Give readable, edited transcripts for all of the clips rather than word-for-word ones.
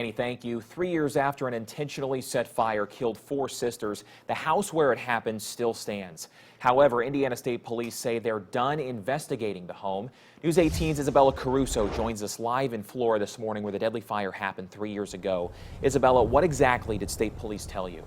Thank you. 3 years after an intentionally set fire killed 4 sisters, the house where it happened still stands. However, Indiana State Police say they're done investigating the home. News 18's Isabella Caruso joins us live in Flora this morning where the deadly fire happened 3 years ago. Isabella, what exactly did State Police tell you?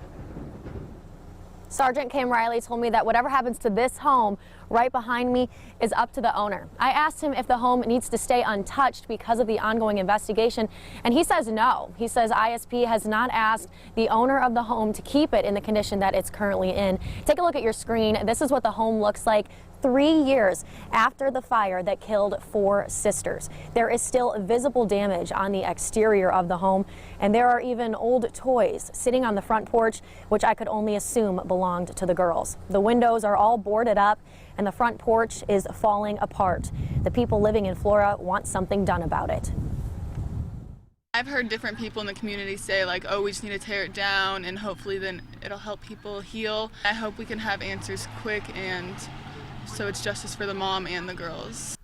Sergeant Cam Riley told me that whatever happens to this home right behind me is up to the owner. I asked him if the home needs to stay untouched because of the ongoing investigation, and he says no. He says ISP has not asked the owner of the home to keep it in the condition that it's currently in. Take a look at your screen. This is what the home looks like 3 years after the fire that killed 4 sisters. There is still visible damage on the exterior of the home, and there are even old toys sitting on the front porch, which I could only assume belonged to the girls. The windows are all boarded up, and the front porch is falling apart. The people living in Flora want something done about it. I've heard different people in the community say like, oh, we just need to tear it down and hopefully then it'll help people heal. I hope we can have answers quick and so it's justice for the mom and the girls.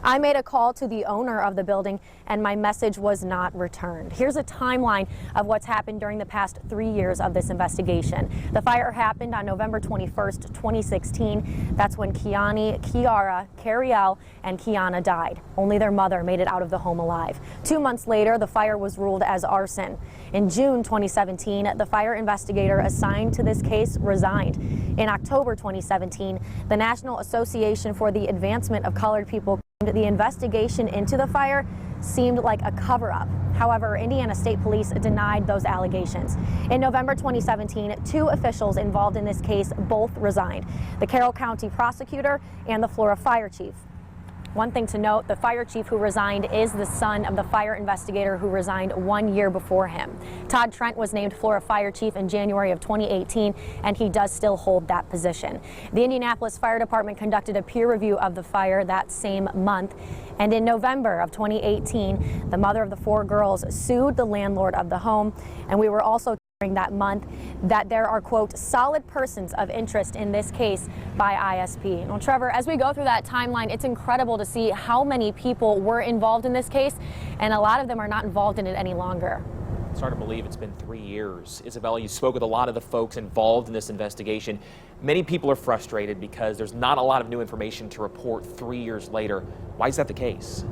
I made a call to the owner of the building and my message was not returned. Here's a timeline of what's happened during the past 3 years of this investigation. The fire happened on November 21st, 2016. That's when Kiani, Kiara, Cariel, and Kiana died. Only their mother made it out of the home alive. 2 months later, the fire was ruled as arson. In June 2017, the fire investigator assigned to this case resigned. In October 2017, the National Association for the Advancement of Colored People claimed the investigation into the fire seemed like a cover-up. However, Indiana State Police denied those allegations. In November 2017, 2 officials involved in this case both resigned, the Carroll County prosecutor and the Flora fire chief. One thing to note, the fire chief who resigned is the son of the fire investigator who resigned 1 year before him. Todd Trent was named Flora fire chief in January of 2018, and he does still hold that position. The Indianapolis Fire Department conducted a peer review of the fire that same month, and in November of 2018, the mother of the 4 girls sued the landlord of the home, and we were also during that month that there are, quote, solid persons of interest in this case by ISP. Well, Trevor, as we go through that timeline, it's incredible to see how many people were involved in this case, and a lot of them are not involved in it any longer. It's hard to believe it's been 3 years. Isabella, you spoke with a lot of the folks involved in this investigation. Many people are frustrated because there's not a lot of new information to report 3 years later. Why is that the case?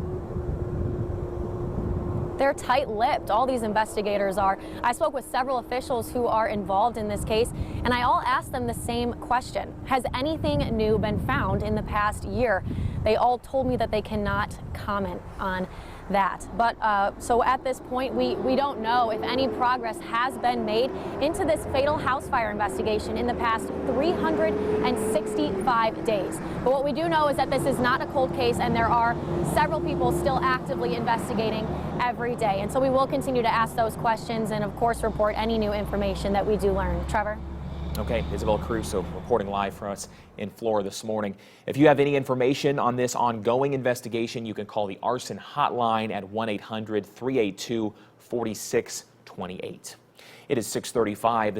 They're tight-lipped, all these investigators are. I spoke with several officials who are involved in this case, and I all asked them the same question. Has anything new been found in the past year? They all told me that they cannot comment on that. But so at this point, we don't know if any progress has been made into this fatal house fire investigation in the past 365 days. But what we do know is that this is not a cold case, and there are several people still actively investigating every day. And so we will continue to ask those questions and, of course, report any new information that we do learn. Trevor? Okay, Isabella Caruso reporting live for us in Flora this morning. If you have any information on this ongoing investigation, you can call the arson hotline at 1-800-382-4628. It is 6:35.